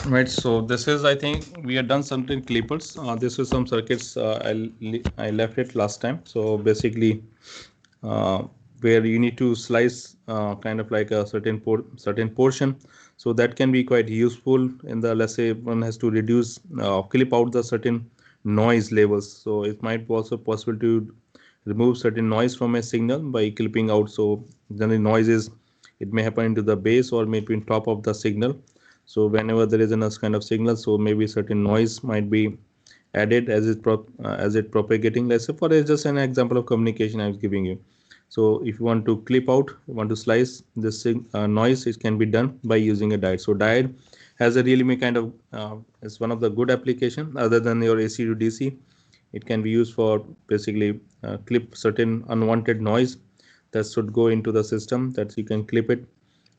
Right, so this is, I think we have done something clippers. This is some circuits I left it last time. So basically, where you need to slice kind of like a certain portion, so that can be quite useful in the, let's say one has to reduce clip out the certain noise levels. So it might be also possible to remove certain noise from a signal by clipping out. So generally noise is, it may happen into the base or maybe in top of the signal. So whenever there is a kind of signal, so maybe certain noise might be added as it propagating. Let's say for just an example of communication I was giving you. So if you want to clip out, you want to slice this noise, it can be done by using a diode. So diode has a really kind of is one of the good application other than your AC to DC. It can be used for basically clip certain unwanted noise that should go into the system, that you can clip it.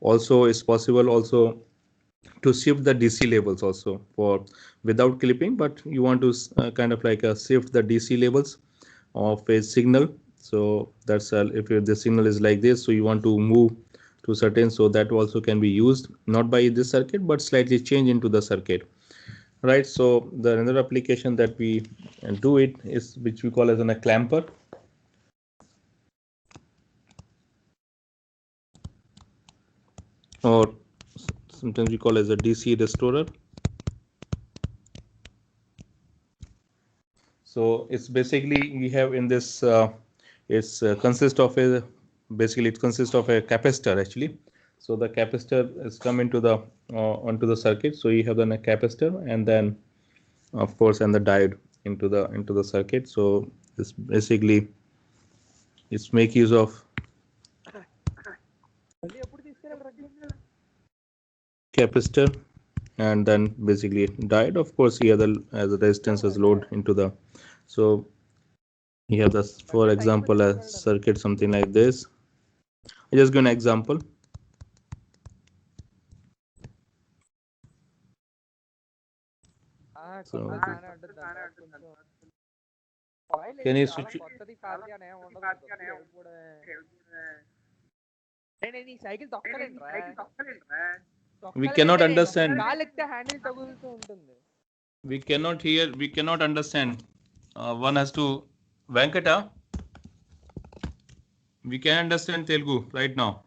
Also it's possible also to shift the DC levels also for without clipping, but you want to kind of like shift the DC levels of a signal. So that's if the signal is like this, so you want to move to certain, so that also can be used not by this circuit but slightly change into the circuit, right? So the another application that we do it is which we call as a clamper, or sometimes we call as a DC restorer. So it's basically we have in this it's consists of a, basically it consists of a capacitor actually. So the capacitor is come into the onto the circuit. So you have then a capacitor and then of course and the diode into the circuit. So this basically it's make use of capacitor and then basically diode. Of course here the as a resistance as load into the, so you have this, for example a circuit something like this. I just give an example. So can you switch? We cannot understand. We cannot hear. We cannot understand. One has to. Venkata. We can understand Telugu right now.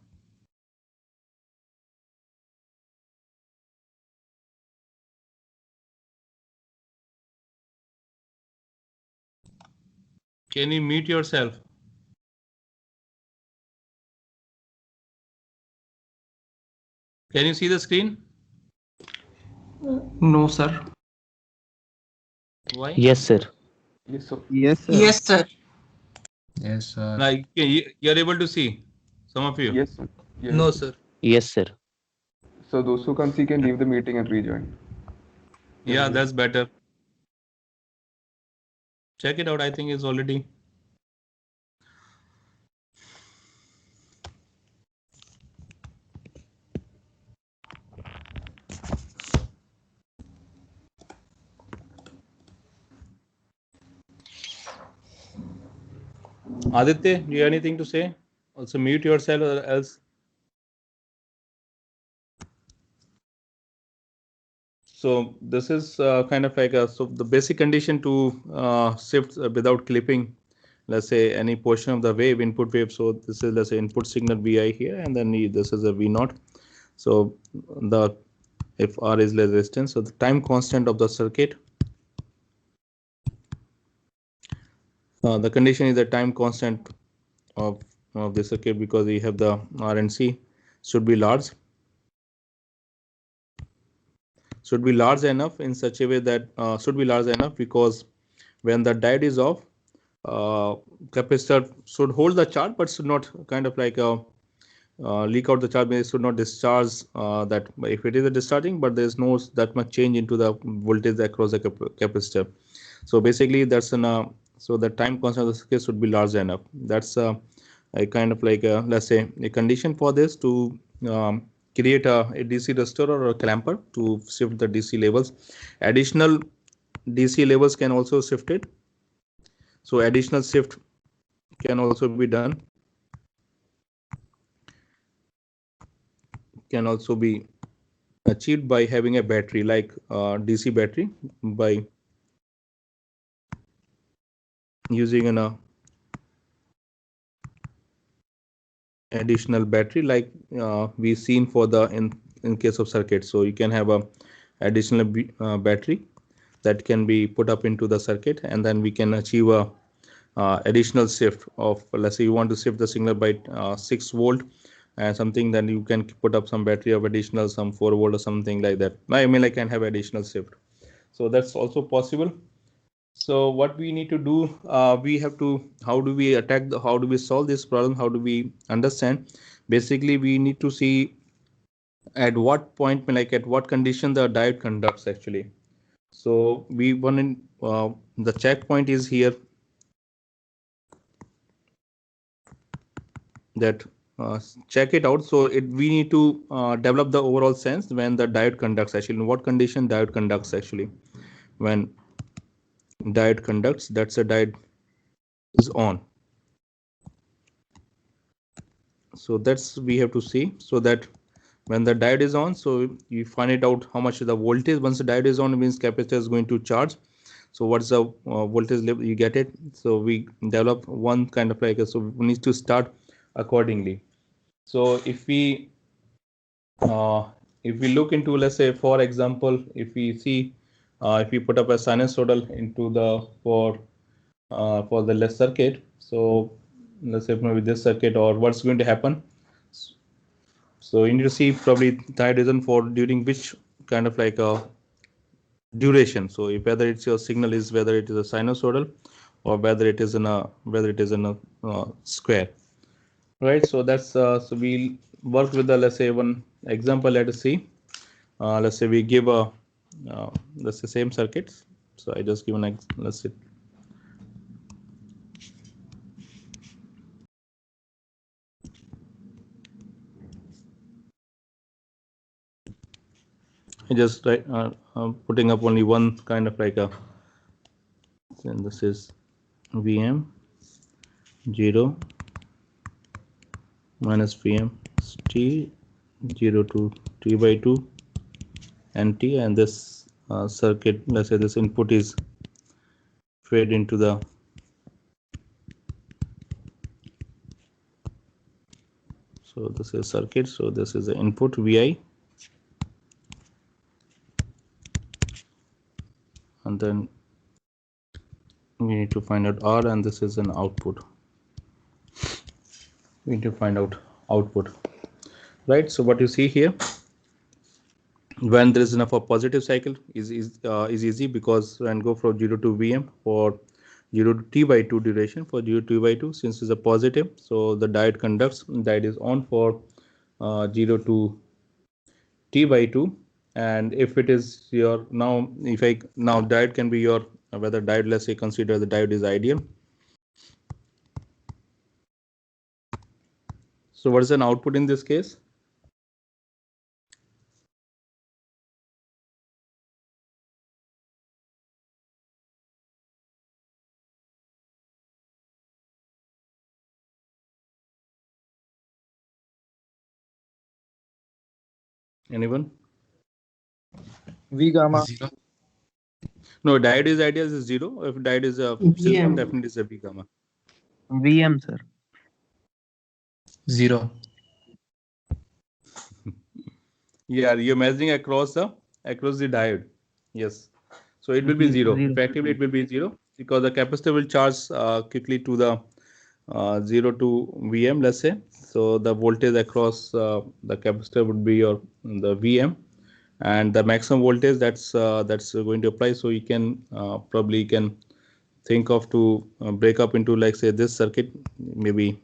Can you mute yourself? Can you see the screen? No, sir. Why? Yes, sir. Yes, sir. Yes, sir. Yes, sir. Yes, sir. Like you're able to see, some of you. Yes, sir. Yes. No, sir. Yes, sir. So those who can see can leave the meeting and rejoin. Yeah, that's better. Check it out. I think it's already. Aditya, do you have anything to say? Also mute yourself or else. So this is kind of like a, so the basic condition to shift without clipping, let's say any portion of the wave, input wave. So this is, let's say, input signal Vi here, and then this is a V naught. So the, if R is resistance, so the time constant of the circuit, the condition is the time constant of the circuit, because we have the R and C should be large. Should be large enough in such a way that should be large enough, because when the diode is off, capacitor should hold the charge but should not kind of like leak out the charge. It should not discharge that, if it is a discharging, but there is no that much change into the voltage across the capacitor. So basically that's an so the time constant of the circuit should be large enough. That's a kind of like let's say a condition for this to create a DC restorer or a clamper to shift the DC levels. Additional DC levels can also shift it. So additional shift can also be done. Can also be achieved by having a battery like DC battery, by using an additional battery like we seen for the in case of circuit. So you can have a additional battery that can be put up into the circuit, and then we can achieve a additional shift of, let's say you want to shift the signal by 6 volt and something, then you can put up some battery of additional some 4 volt or something like that. I mean, I can have additional shift, so that's also possible. So what we need to do, we have to, how do we attack the, how do we solve this problem, how do we understand? Basically we need to see at what point, like at what condition the diode conducts actually. So we want in the checkpoint is here, that check it out. So we need to develop the overall sense when the diode conducts actually, in what condition diode conducts actually. When diode conducts, that's a diode is on. So that's we have to see, so that when the diode is on, so you find it out how much is the voltage. Once the diode is on, it means capacitor is going to charge. So what's the voltage level, you get it. So we develop one kind of like so we need to start accordingly. So if we look into, let's say for example, if we see if we put up a sinusoidal into the for the less circuit, so let's say maybe this circuit, or what's going to happen. So you need to see probably time reason for during which kind of like a duration. So if whether it's your signal is whether it is a sinusoidal or whether it is in a square, right? So that's so we'll work with the, let's say one example. Let us see. Let's say we give a let's say same circuits. So I just give an let's say I just putting up only one kind of like a, and this is Vm 0 minus Vm t 0 to t by 2 and t, and this circuit, let's say this input is fed into the so this is circuit, so this is the input Vi, and then we need to find out R, and this is an output. We need to find out output, right? So what you see here, when there is enough of positive cycle is easy, because when go from 0 to Vm for 0 to t by 2 duration, for 0 to t by 2, since it's a positive, so the diode conducts, diode is on for 0 to t by 2. And if it is your, now if I now diode can be your, whether diode, let's say consider the diode is ideal. So what is an output in this case? Anyone? V gamma. 0. No, diode is ideal is 0. If diode is a silicon, definitely is a V gamma. VM, sir. 0. Yeah, you're measuring across the diode. Yes. So it will be 0. Effectively, it will be 0 because the capacitor will charge quickly to the 0 to Vm, let's say. So the voltage across the capacitor would be your the Vm, and the maximum voltage that's going to apply. So you can probably can think of to break up into, like say this circuit, maybe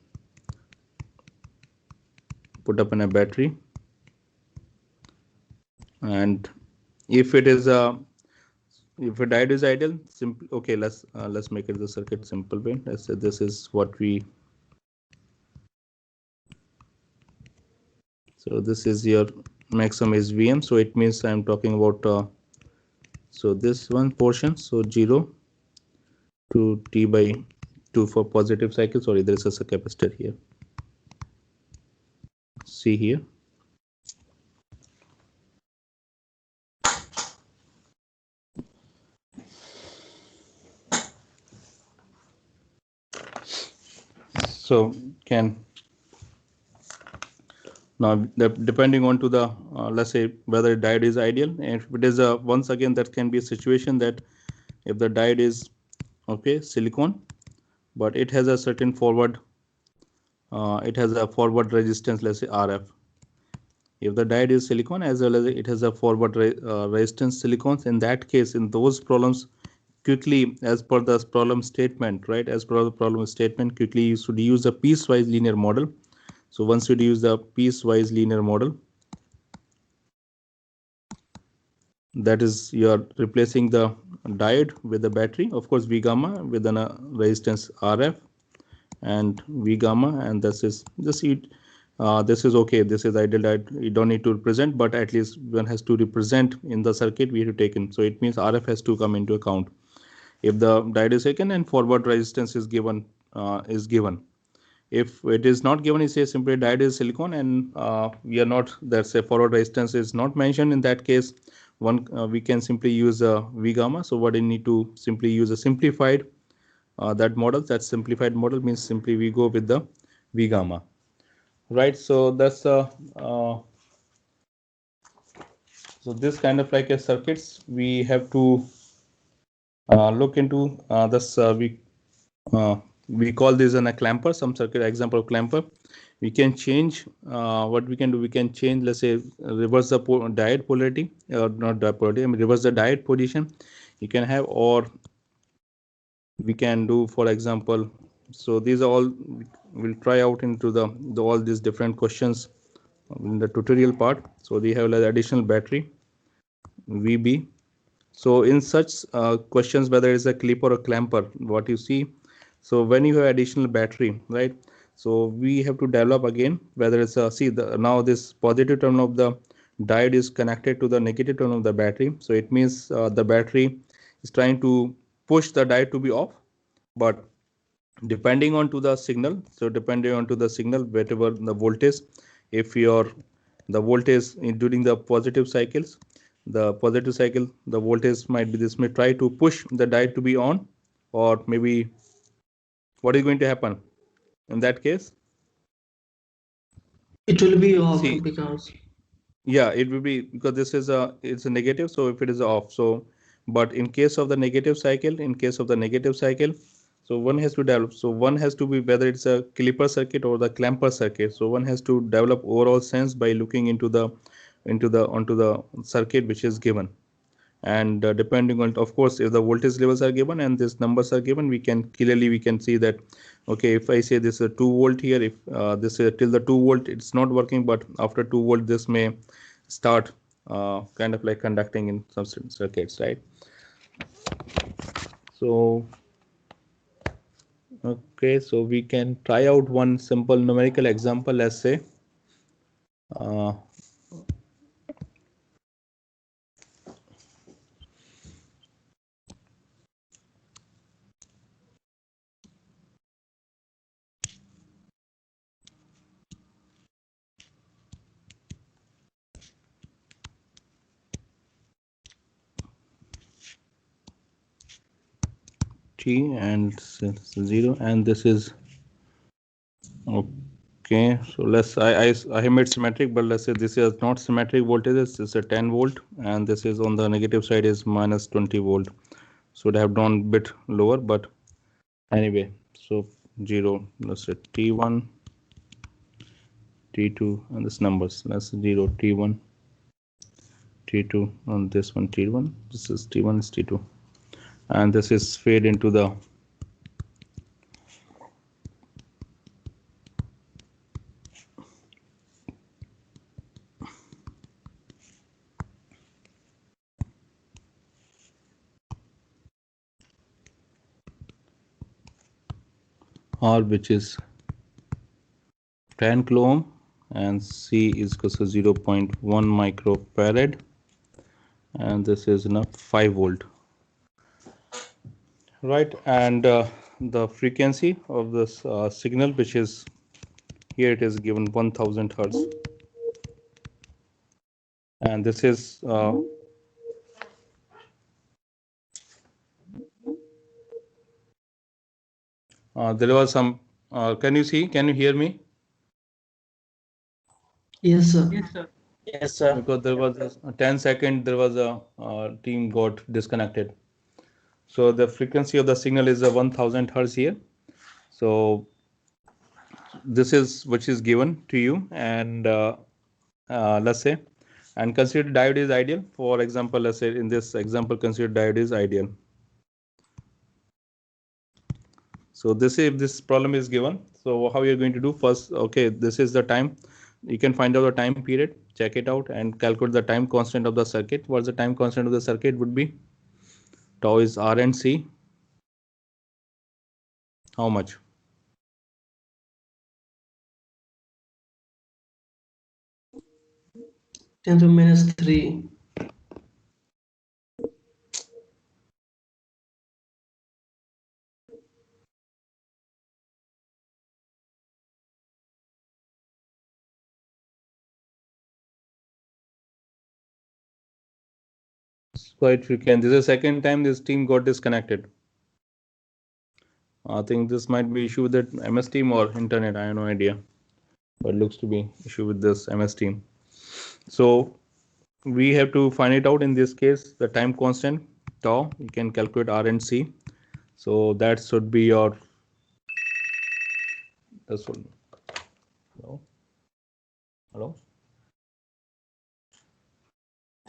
put up in a battery, and if it is a if a diode is ideal, simple. Okay, let's make it the circuit simple way. Let's say this is what we. So this is your maximum is Vm. So it means I'm talking about. So this one portion. So 0 to t by 2 for positive cycle. Sorry, there is a capacitor here. See here. So can now depending on to the let's say whether diode is ideal, and if it is once again that can be a situation that if the diode is okay silicon, but it has a certain forward it has a forward resistance, let's say RF. If the diode is silicon as well as it has a forward resistance silicons, in that case, in those problems, quickly as per the problem statement, right? As per the problem statement, quickly you should use a piecewise linear model. So once you use the piecewise linear model, that is you are replacing the diode with the battery, of course V gamma with a resistance RF and V gamma, and this is just it. This is okay. This is ideal diode. You don't need to represent, but at least one has to represent in the circuit we have to take in. So it means RF has to come into account. If the diode is taken and forward resistance is given, If it is not given, you say simply diode is silicon, and we are not. That's a forward resistance is not mentioned. In that case, we can simply use a V gamma. So what I need to simply use a simplified that model. That simplified model means simply we go with the V gamma. Right, so that's so this kind of like a circuits we have to look into this we call this a clamper, some circuit example of clamper. We can change what we can do, we can change, let's say reverse the diode polarity or not diode polarity, I mean reverse the diode position you can have, or we can do for example, so these are all we'll try out into the all these different questions in the tutorial part. So we have like additional battery VB. So in such questions, whether it's a clip or a clamper, what you see, so when you have additional battery, right, so we have to develop again whether it's a see the now this positive term of the diode is connected to the negative term of the battery, so it means the battery is trying to push the diode to be off, but depending on to the signal, so depending on to the signal whatever the voltage, if your the voltage during the positive cycles, the positive cycle the voltage might be this may try to push the diode to be on, or maybe what is going to happen in that case? It will be off See, because yeah, it will be because this is a it's a negative, so if it is off, so but in case of the negative cycle, so one has to develop, so one has to be whether it's a clipper circuit or the clamper circuit, so one has to develop overall sense by looking into the onto the circuit which is given, and depending on, of course, if the voltage levels are given and these numbers are given, we can clearly we can see that okay, if I say this is a 2 volt here, if this is till the 2 volt it's not working, but after 2 volt this may start kind of like conducting in some circuits, right? So okay, so we can try out one simple numerical example. Let's say T and 0, and this is okay. So let's I have made symmetric, but let's say this is not symmetric voltages. This is a 10 volt, and this is on the negative side is minus 20 volt. Should have gone bit lower, but anyway. So 0. Let's say T1, T2, and this numbers. Let's 0 T1, T2, and this one T1. This is T1 is T2, and this is fade into the R, which is 10 kilo ohm, and C is equal to 0.1 microfarad, and this is enough 5 volt, right? And the frequency of this signal, which is here it is given 1000 hertz, and this is there was some Can you see? Can you hear me? Yes, sir. Yes, sir. Because there was a 10 second, there was a team got disconnected. So the frequency of the signal is a 1000 hertz here. So this is which is given to you, and let's say, and consider diode is ideal. For example, let's say in this example, consider diode is ideal. So this if this problem is given, so how you're going to do first? Okay, this is the time. You can find out the time period, check it out, and calculate the time constant of the circuit. What's the time constant of the circuit would be? Tau is R and C. How much? 10 to minus 3. Quite frequent. This is the second time this team got disconnected. I think this might be issue with that MS team or internet. I have no idea, but looks to be issue with this MS team. So we have to find it out. In this case, the time constant tau, you can calculate R and C. So that should be your this one. Hello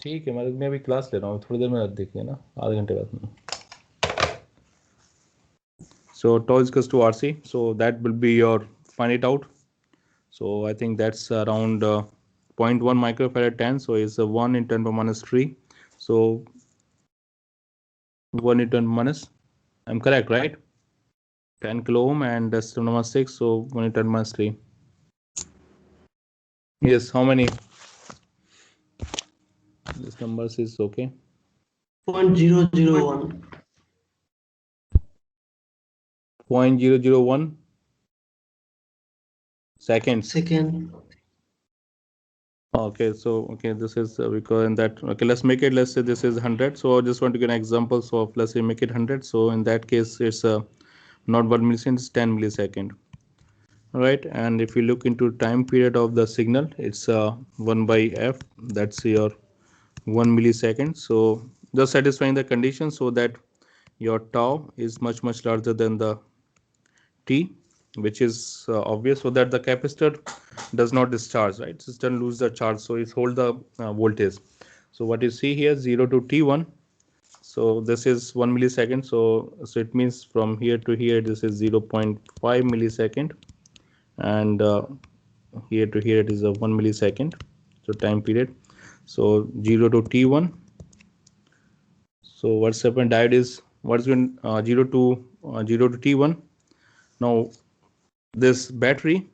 ठीक है, मैं अभी class ले रहा हूँ, थोड़ी देर में देखिए ना, आधे घंटे बाद में. So tau is equals to RC, so that will be your find it out. So I think that's around 0.1 microfarad 10, so it's 1 in 10 power minus 3. So 1 in 10 minus, I'm correct, right? 10 kilo ohm and that's 10 minus 6, so 1 in 10 minus 3. Yes, how many? This numbers is okay. 0.001. 0.001 seconds. Second. Okay, so okay, this is because in that, okay, let's make it, let's say this is 100. So I just want to get an example. So let's say make it 100. So in that case, it's not 1 millisecond, it's 10 millisecond. All right, and if you look into time period of the signal, it's 1 by f, that's your 1 millisecond. So just satisfying the condition so that your tau is much larger than the t, which is obvious, so that the capacitor does not discharge, right? System lose the charge, so it hold the voltage. So what you see here, 0 to t1, so this is 1 millisecond, so it means from here to here this is 0.5 millisecond, and here to here it is a 1 millisecond, so time period. So 0 to t1, so what's happened, diode is what's been 0 to t1. Now this battery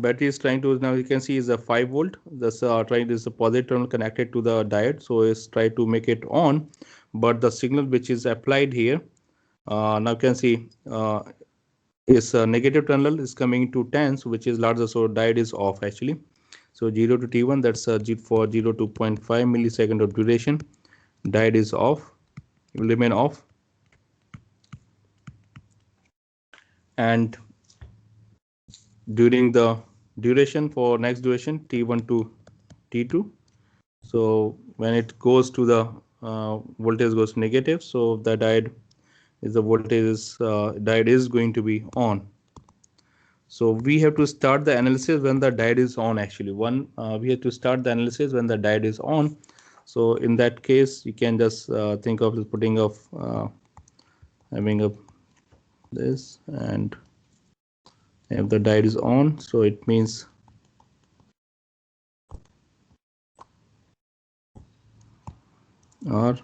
is trying to, now you can see is a 5 volt. This trying, this is a positive terminal connected to the diode, so it's try to make it on, but the signal which is applied here, now you can see is a negative terminal is coming to 10, so which is larger, so diode is off actually. So 0 to t1, that's for 0 to 0.5 millisecond of duration, diode is off, it will remain off. And during the duration, for next duration t1 to t2, so when it goes to the voltage goes negative, so the diode is the voltage is diode is going to be on. So we have to start the analysis when the diode is on actually. We have to start the analysis when the diode is on. So in that case, you can just think of putting of having a this, and if the diode is on, so it means R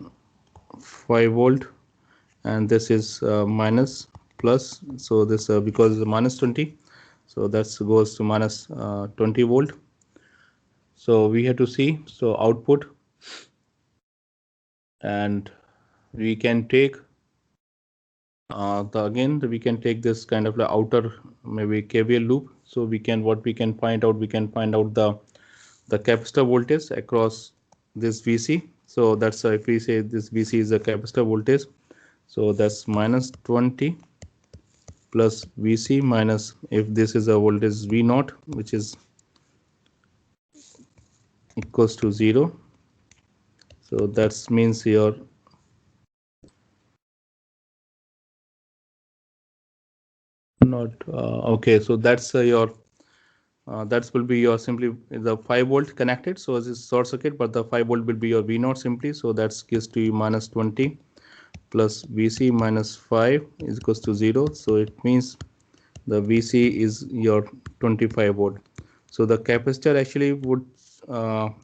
5 volt, and this is minus plus, so this because it's minus 20, so that goes to minus 20 volt. So we have to see, so output, and we can take we can take this kind of the outer maybe KVL loop. So we can, what we can find out, we can find out the capacitor voltage across this VC. So that's if we say this VC is a capacitor voltage, so that's minus 20 plus Vc minus, if this is a voltage V naught, which is equals to 0. So that means your not okay. So that's your that will be your simply the 5 volt connected. So as is short circuit, but the 5 volt will be your V naught simply. So that gives to you minus 20 plus Vc minus 5 is equals to 0. So it means the Vc is your 25 volt. So the capacitor actually would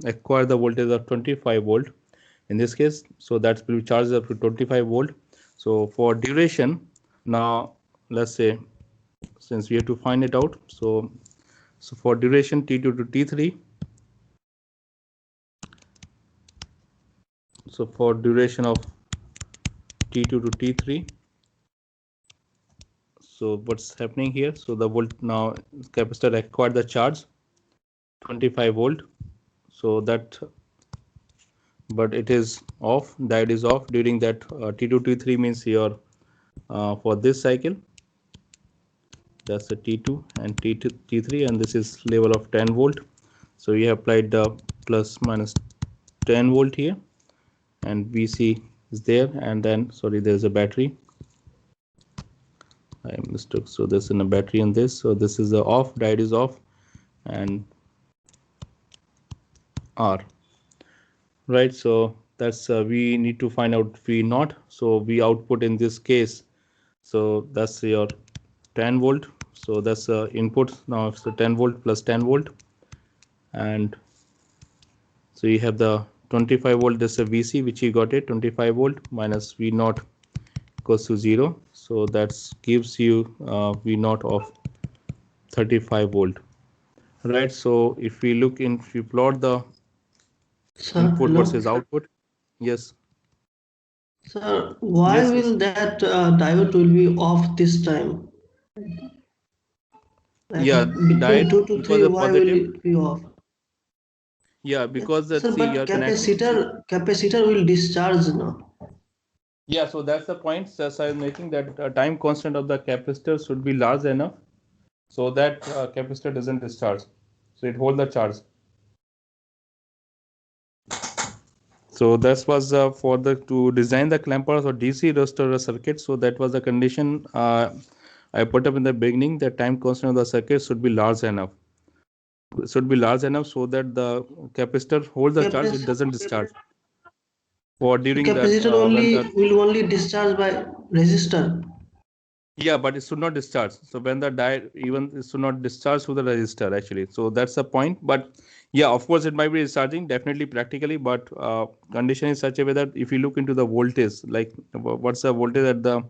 acquire the voltage of 25 volt in this case. So that will be charged up to 25 volt. So for duration, now let's say, since we have to find it out, so for duration T2 to T3, so for duration of T2 to T3, so what's happening here? So the volt now capacitor acquired the charge 25 volt. So that, but it is off, diode is off during that T2 T3 means your for this cycle, that's the T2 and T2 T3, and this is level of 10 volt. So you have applied the plus minus 10 volt here, and Vc is there, and then sorry, there's a battery. I mistook. So there's a battery in this. So this is the off, diode is off, and R. Right. So that's we need to find out V naught. So V output in this case. So that's your 10 volt. So that's input. Now it's the 10 volt plus 10 volt, and so you have the 25 volt. That's a Vc which you got it 25 volt minus V naught equals to 0. So that gives you V naught of 35 volt. Right. So if we look in, if you plot the input versus output, yes. Sir, why Yes, will that diode will be off this time? Like yeah, between diode 2 to 3, was a why will positive. it be off? Yeah, because that Sir, see but you're connecting. capacitor will discharge now. Yeah, so that's the point that I'm making, that time constant of the capacitor should be large enough so that capacitor doesn't discharge. So it hold the charge. So that was for the to design the clampers or DC resistor circuit. So that was the condition I put up in the beginning. The time constant of the circuit should be large enough. Should be large enough so that the capacitor holds the charge. It doesn't discharge. For during that Capacitor when the will only discharge by resistor. yeah, but it should not discharge. So when the diode even it should not discharge through the resistor actually. So that's the point. But yeah, of course it might be discharging definitely practically, but condition is such a way that if you look into the voltage, like what's the voltage at the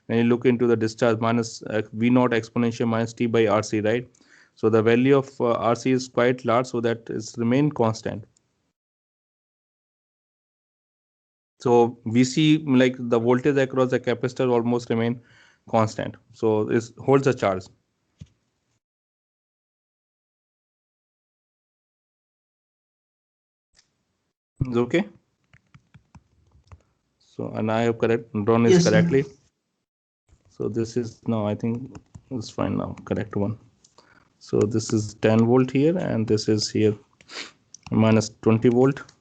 when you look into the discharge minus V naught exponential minus T by RC, right? So the value of RC is quite large, so that is remain constant. So Vc, like the voltage across the capacitor almost remain constant. So it holds the charge. Is okay. So and I have drawn this Yes, sir. correctly. So this is now I think it's fine now, correct one. So this is 10 volt here, and this is here minus 20 volt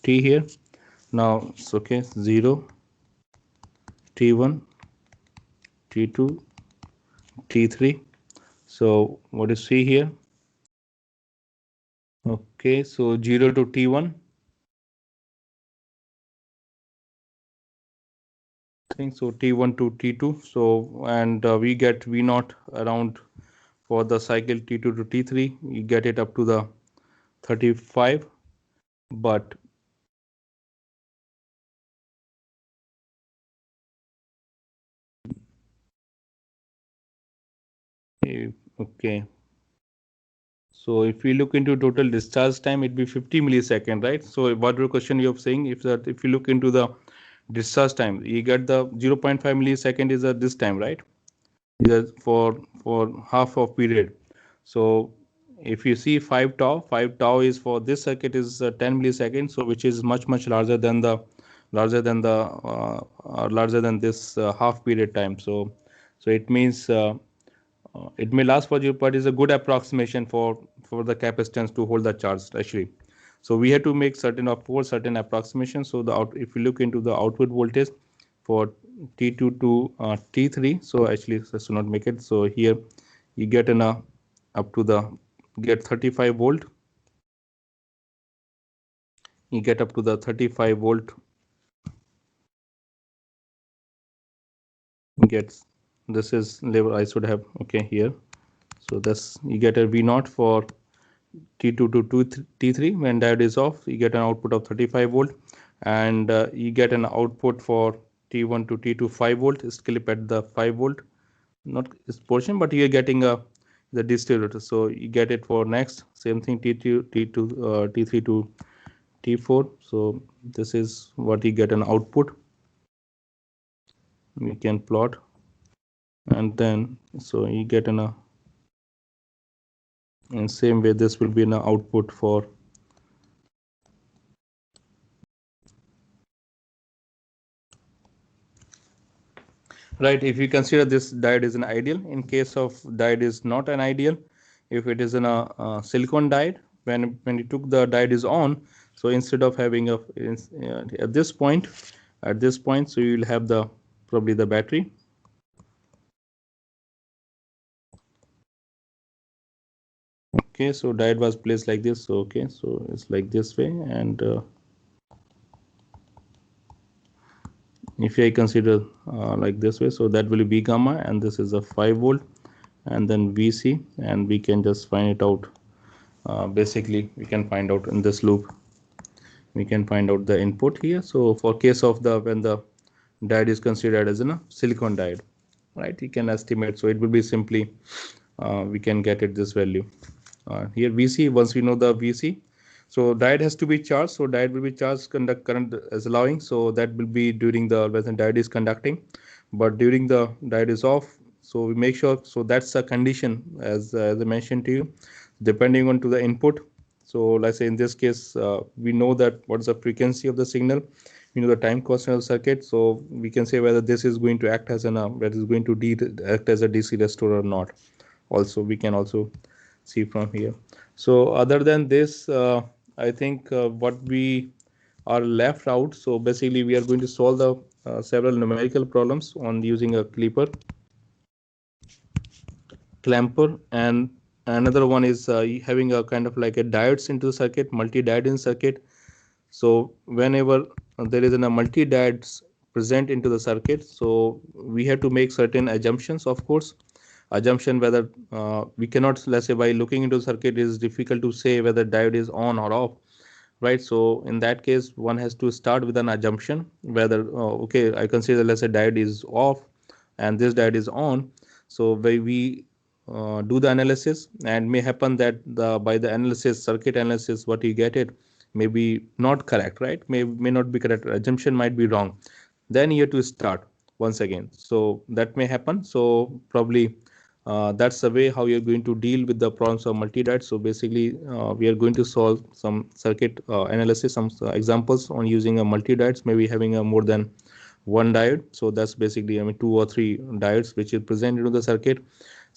T here. Now it's okay, 0, T1, T2, T3. So what is C here? Okay, so 0 to T1. Think so T1 to T2. So and we get V naught around for the cycle T2 to T3. You get it up to the 35, but okay. So if we look into total discharge time, it'd be 50 millisecond, right? So what your question you're saying, if you look into the discharge time, you get the 0.5 millisecond is this time, right? Is for half of period. So if you see 5 tau is for this circuit is 10 milliseconds, so which is much larger than this half period time. So So it means it may last for you, but is a good approximation for the capacitance to hold the charge actually. So we have to make certain approximations. So if you look into the output voltage for T2 to T3, so actually this should not make it. So here you get up to the 35 volt. You get up to the 35 volt. Gets this is level I should have okay here. So that's you get a V0 for T2 to T3. When diode is off, you get an output of 35 volt, and you get an output for T1 to T2 5 volt. Is clip at the 5 volt, not this portion, but you're getting the distributor. So you get it for next same thing T2 T3 to T4. So this is what you get an output. We can plot, and then so you get in same way this will be an output for right. If you consider this diode is an ideal, in case of diode is not an ideal, if it is in a silicon diode, when you took the diode is on, so instead of having at this point, so you will have probably the battery. Okay, so diode was placed like this. So okay, so it's like this way, and if I consider like this way, so that will be gamma, and this is a 5 volt, and then VC, and we can just find it out. Basically, we can find out in this loop. We can find out the input here. So for case of when the diode is considered as a silicon diode, right? You can estimate. So it will be simply we can get it this value here VC. Once we know the VC, so diode has to be charged. So diode will be charged, conduct current as allowing. So that will be during when the diode is conducting, but during the diode is off. So we make sure. So that's a condition as I mentioned to you, depending on to the input. So let's say in this case, we know that what is the frequency of the signal, we know the time constant of the circuit. So we can say whether this is going to act as whether it's going to act as a DC restorer or not. Also, we can also see from here. So other than this, I think what we are left out. So basically, we are going to solve the several numerical problems on using a clamper, and another one is having a kind of like a diodes into the circuit, multi-diode in circuit. So whenever there is a multi-diodes present into the circuit, so we have to make certain assumptions. Of course, assumption whether we cannot, let's say by looking into the circuit, it is difficult to say whether diode is on or off, right? So in that case, one has to start with an assumption whether okay, I consider let's say diode is off and this diode is on. So we do the analysis, and may happen that by the analysis, circuit analysis, what you get it may be not correct, right? May not be correct. Assumption might be wrong. Then you have to start once again. So that may happen. So probably that's the way how you're going to deal with the problems of multi-diode. So basically, we are going to solve some circuit analysis, some examples on using a multi-diodes, maybe having a more than one diode. So that's basically, I mean, 2 or 3 diodes which is present into the circuit.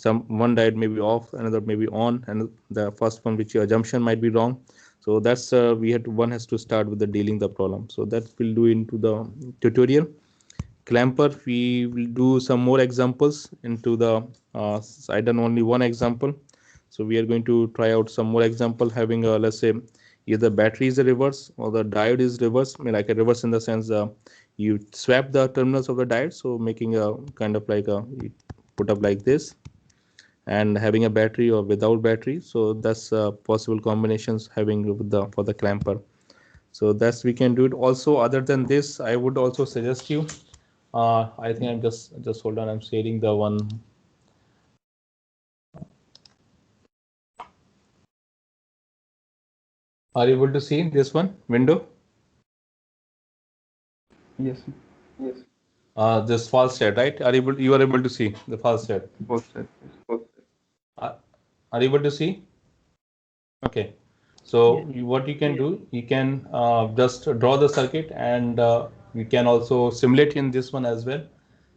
One diode may be off, another may be on, and the first one, which your assumption might be wrong. So that's one has to start with the dealing the problem. So that we'll do into the tutorial. Clamper, we will do some more examples into the I done only one example. So we are going to try out some more example having let's say either battery is a reverse or the diode is reverse. I mean, like a reverse in the sense you swap the terminals of the diode, so making a kind of like you put up like this, and having a battery or without battery. So that's possible combinations having with for the clamper. So that's we can do it. Also, other than this, I would also suggest you. I think I'm just hold on. I'm sharing the one. Are you able to see this one window? Yes. This false state, right? You are able to see the false state? Both sides. Are you able to see? Okay. So what you can do, you can just draw the circuit, and you can also simulate in this one as well.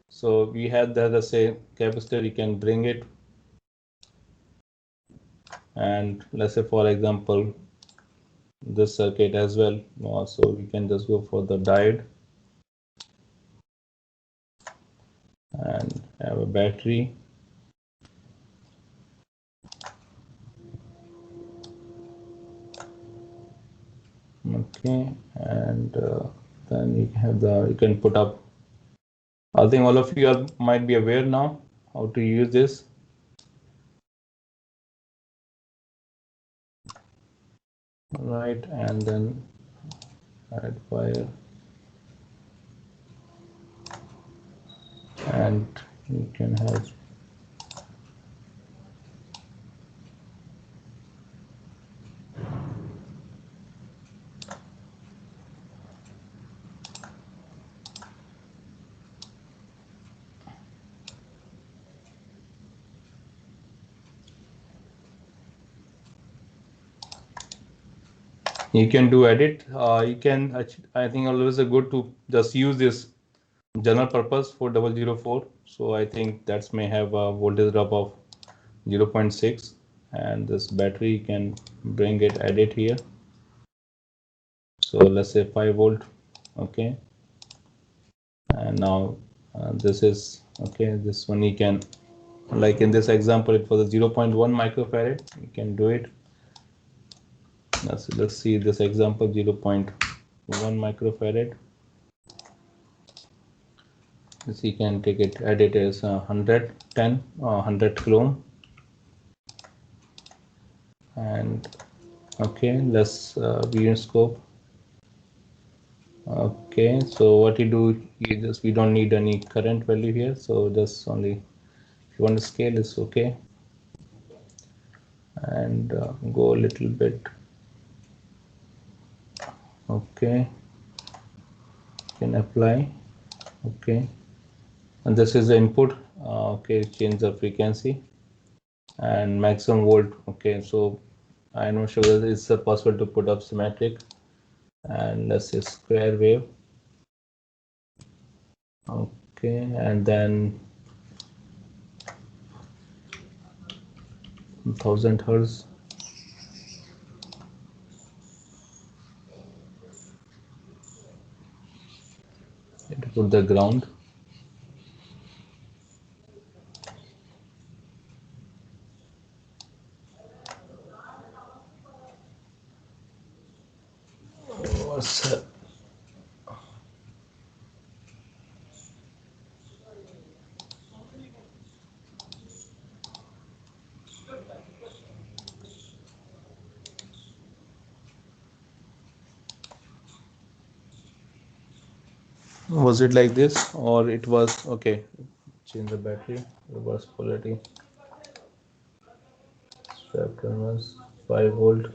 So we have the, let's say, capacitor, you can bring it. And let's say, for example, this circuit as well. So we can just go for the diode and have a battery. Okay, and then you can put up. I think all of you might be aware now how to use this. Right, and then add wire, and you can have you can do edit. You can, I think always a good to just use this general purpose for 004. So I think that may have a voltage drop of 0.6, and this battery you can bring it, edit here. So let's say 5 volt. Okay, and now this is okay. This one you can, like in this example, it was a 0.1 microfarad. You can do it. Let's see this example, 0.1 microfarad. This you can take it, edit as 110 100 kilo, and okay, let's view scope. Okay, so what you do, we don't need any current value here, so just only if you want to scale, it's okay, and go a little bit. Okay, can apply. Okay, and this is the input. Okay, change the frequency and maximum volt. Okay, so I'm not sure whether it's possible to put up symmetric, and let's say square wave. Okay, and then 1000 hertz. To put the ground. What's that? Was it like this, or it was okay? Change the battery, reverse polarity, strap terminals, 5 volt.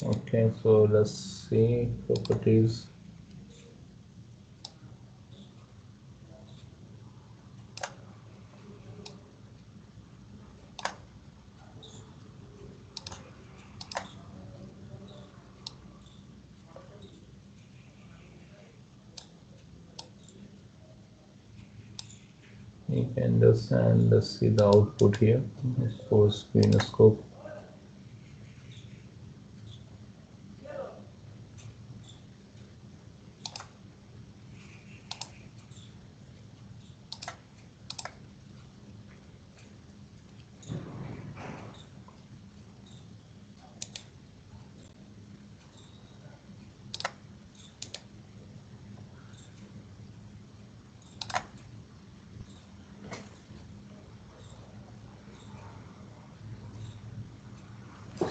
Okay, so let's see properties. You can just, and let's see the output here. Suppose scope.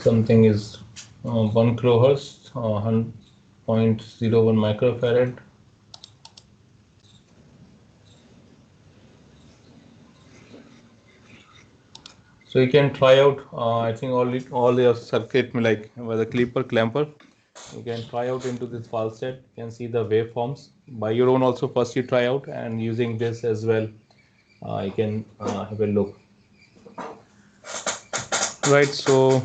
Something is 1 kilohertz, 0.01 microfarad. So you can try out. I think all your circuit, like with a clipper clamper, you can try out into this file set. You can see the waveforms by your own. Also, first you try out, and using this as well, you can have a look. Right. So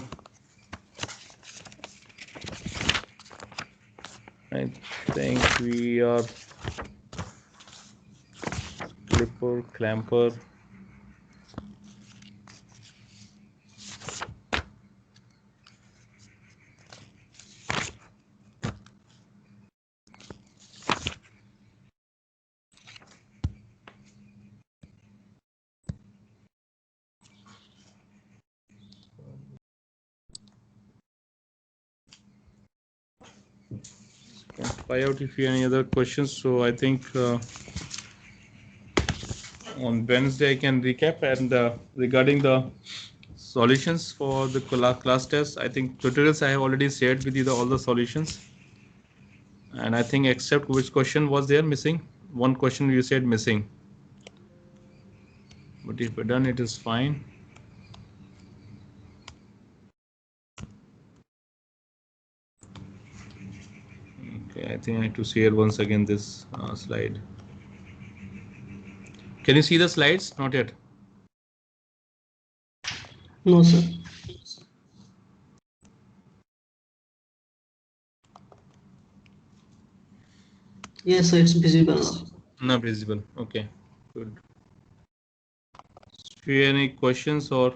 I think we are clipper, clamper. Try out if you have any other questions. So I think on Wednesday I can recap, and regarding the solutions for the class test, I think tutorials I have already shared with you all the solutions, and I think except which question was there missing, one question you said missing, but if we're done it is fine. Okay, I think I have to share once again this slide. Can you see the slides? Not yet. No, sir. Yes, sir, it's visible now. Not visible. Okay, good. Do you have any questions or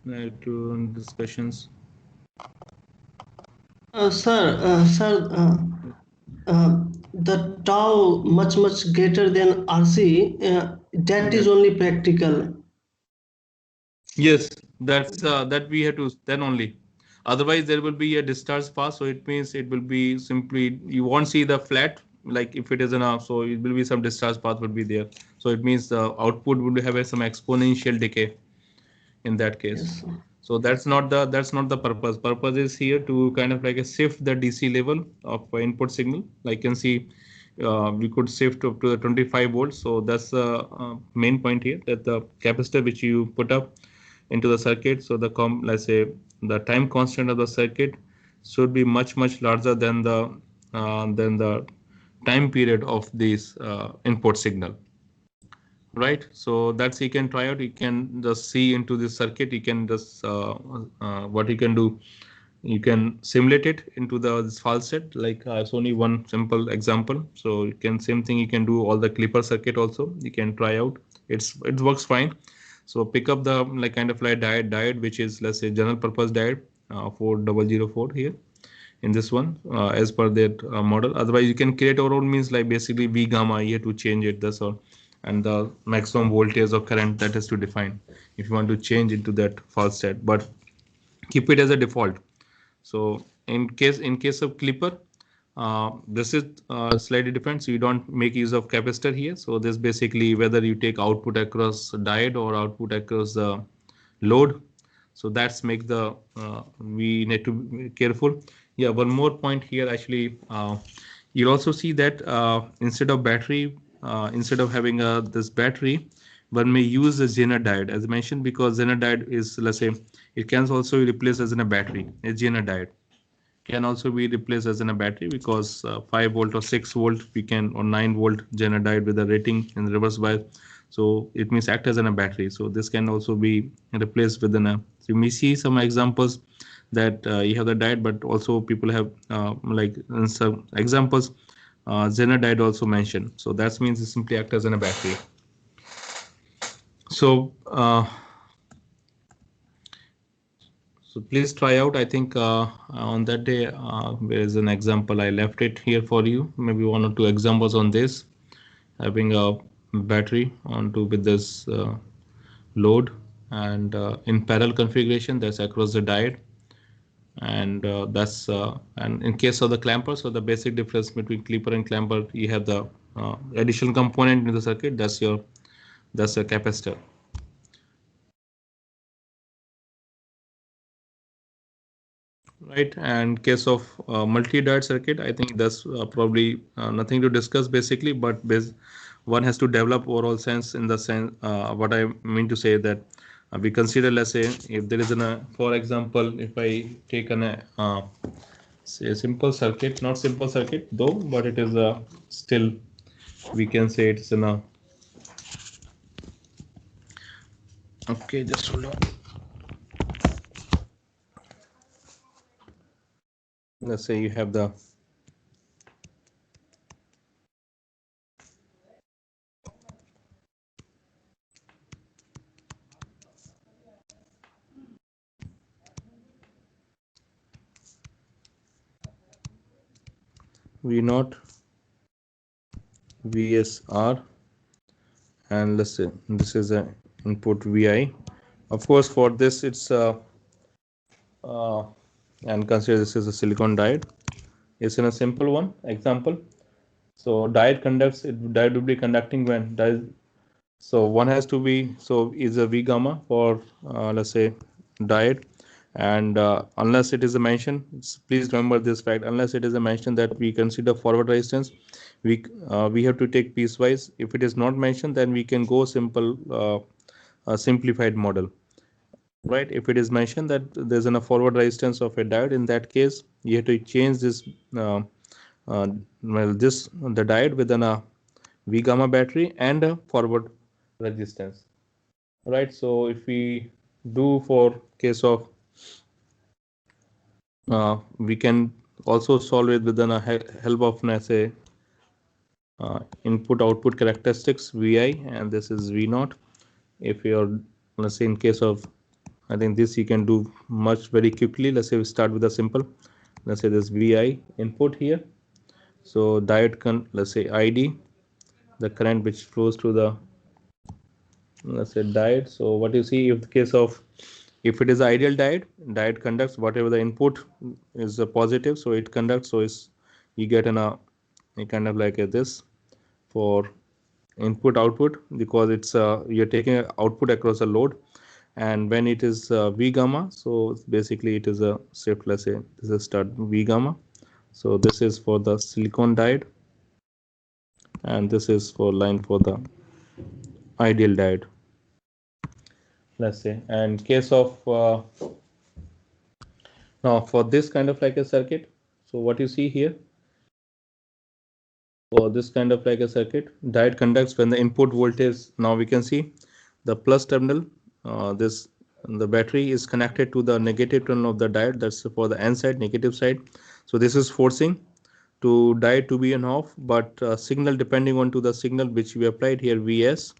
to discussions? The tau much greater than RC, that is only practical. Yes, that's that we have to then only. Otherwise, there will be a discharge path. So it means it will be simply you won't see the flat like if it is in a, so it will be some discharge path would be there. So it means the output would have some exponential decay in that case. Yes, sir. So that's not the purpose. Purpose is here to kind of like a shift the DC level of input signal. Like you can see, we could shift up to the 25 volts. So that's the main point here, that the capacitor which you put up into the circuit. So the let's say the time constant of the circuit should be much larger than the time period of this input signal. Right, so that's you can try out. You can just see into this circuit. You can just what you can do, you can simulate it into this file set. Like it's only one simple example. So you can same thing you can do all the clipper circuit also. You can try out. It works fine. So pick up the like kind of like diode which is, let's say, general purpose diode 4004 here in this one as per that model. Otherwise you can create our own, means like basically V gamma here to change it, that's all. And the maximum voltage or current that is to define if you want to change into that false state, but keep it as a default. So in case of clipper, this is slightly different. So you don't make use of capacitor here. So this basically whether you take output across diode or output across the load. So that's make the we need to be careful. Yeah, one more point here actually. You'll also see that instead of battery, instead of having this battery, one may use a Zener diode as I mentioned, because Zener diode is, let's say, it can also be replaced as in a battery. A Zener diode can also be replaced as in a battery, because 5 volt or 6 volt we can, or 9 volt Zener diode with a rating in reverse bias. So it means act as in a battery. So this can also be replaced within a. So you may see some examples that you have the diode, but also people have like in some examples Zener diode also mentioned. So that means it simply act as in a battery. So so please try out. I think on that day there is an example I left it here for you. Maybe 1 or 2 examples on this, having a battery onto with this load, and in parallel configuration that's across the diode, and that's and in case of the clamper, so the basic difference between clipper and clamper, you have the additional component in the circuit, that's a capacitor. Right, and case of multi-diode circuit, I think that's probably nothing to discuss basically, but one has to develop overall sense in the sense what I mean to say that we consider, let's say, if there is for example, if I take say a simple circuit, not simple circuit though, but it is still we can say it's in a, okay, just hold on. Let's say you have the V naught, VSR, and let's say this is a input Vi. Of course, for this it's and consider this is a silicon diode. It's in a simple one example. So diode conducts, diode will be conducting when diode. So one has to be, so is a V gamma for let's say diode, and unless it is a mention, please remember this fact, unless it is a mention that we consider forward resistance, we have to take piecewise. If it is not mentioned, then we can go simple a simplified model, right? If it is mentioned that there's a forward resistance of a diode, in that case you have to change this uh, well, this the diode within a V gamma battery and a forward resistance, right? So if we do for case of we can also solve it within a help of, let's say, input output characteristics Vi, and this is V naught. If you're, let's say, in case of, I think this you can do much very quickly. Let's say we start with a simple, let's say this Vi input here. So diode let's say ID, the current which flows through the, let's say, diode. So what you see, if the case of, if it is ideal diode conducts whatever the input is a positive, so it conducts, so is you get a kind of like this for input output, because it's you're taking output across a load. And when it is V gamma, so basically it is a shift, let's say this is start V gamma. So this is for the silicon diode, and this is for line for the ideal diode, let's say. And case of now for this kind of like a circuit, so what you see here, for this kind of like a circuit, diode conducts when the input voltage, now we can see the plus terminal, this the battery is connected to the negative terminal of the diode, that's for the N side, negative side. So this is forcing to diode to be on off, but signal depending on to the signal which we applied here, Vs,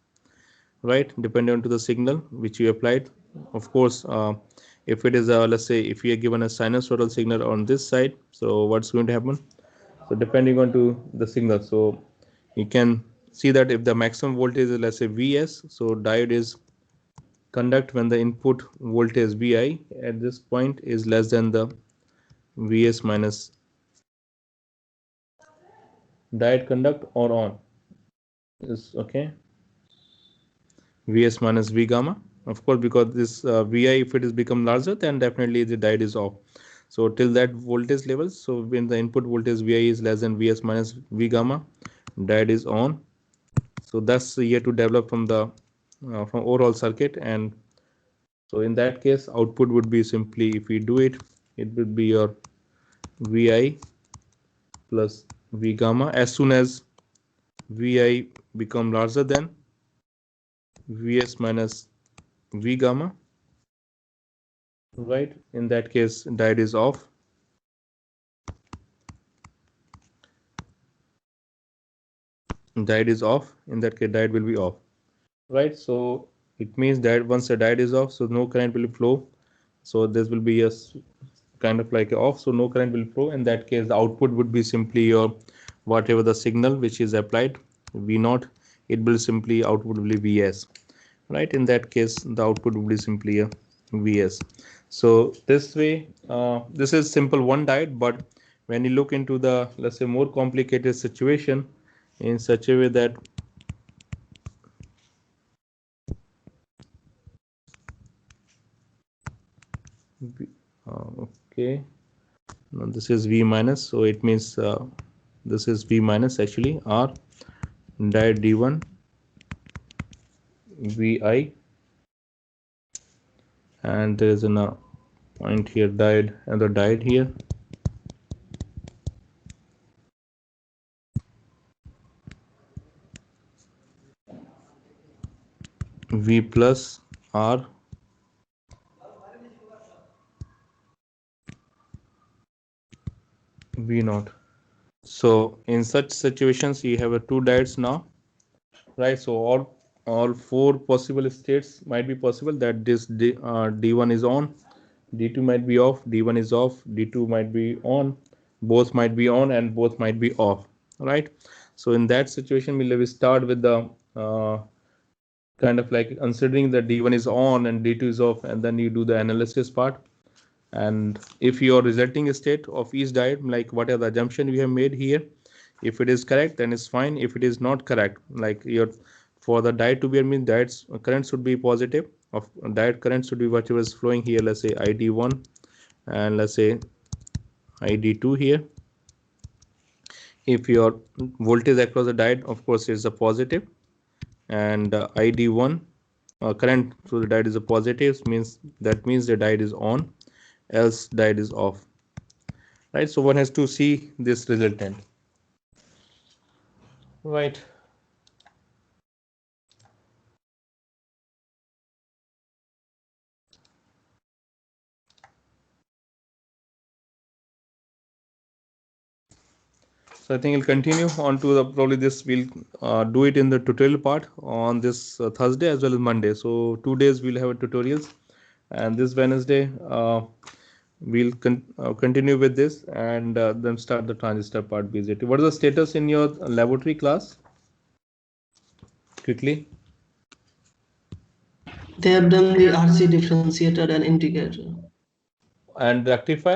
right, depending on to the signal which we applied. Of course, if it is a, let's say, if we are given a sinusoidal signal on this side, so what's going to happen? So depending on to the signal, so you can see that if the maximum voltage is, let's say, Vs, so diode is conduct when the input voltage Vi at this point is less than the Vs minus, diode conduct or on is okay, Vs minus V gamma. Of course, because this Vi, if it is become larger, then definitely the diode is off. So till that voltage level, so when the input voltage Vi is less than Vs minus V gamma, diode is on. So that's yet to develop from the from overall circuit. And so in that case, output would be simply, if we do it, it would be your Vi plus V gamma. As soon as Vi become larger than Vs minus V gamma, right? In that case, diode is off. Diode is off. In that case, diode will be off, right? So it means that once the diode is off, so no current will flow. So this will be a kind of like off, so no current will flow. In that case, the output would be simply your whatever the signal which is applied, V naught, it will simply output will be Vs, right? In that case, the output will be simply a Vs. So this way, this is simple one diode, but when you look into the, let's say, more complicated situation in such a way that okay, now this is V minus, so it means this is V minus actually, R diode D1 Vi, and there is a point here, diode, and the diode here, V plus R V naught. So in such situations, you have a two diodes now, right? So all four possible states might be possible, that this D1 is on, D2 might be off, D1 is off, D2 might be on, both might be on and both might be off, right? So in that situation, we start with the kind of like considering that D1 is on and D2 is off, and then you do the analysis part. And if your resulting state of each diode, like what are the assumption we have made here, if it is correct, then it's fine. If it is not correct, like for the diode to be, diode's current should be positive, of diode current should be whatever is flowing here, let's say ID1 and let's say ID2 here. If your voltage across the diode, of course, is a positive, and ID1 current through the diode is a positive, means the diode is on, else diode is off, right? So one has to see this resultant, right? So I think we'll continue on to the probably this we'll do it in the tutorial part on this Thursday as well as Monday. So 2 days we'll have tutorials, and this Wednesday we'll continue with this, and then start the transistor part BJT. What is the status in your laboratory class? Quickly. They have done the RC differentiator and integrator. And rectifier?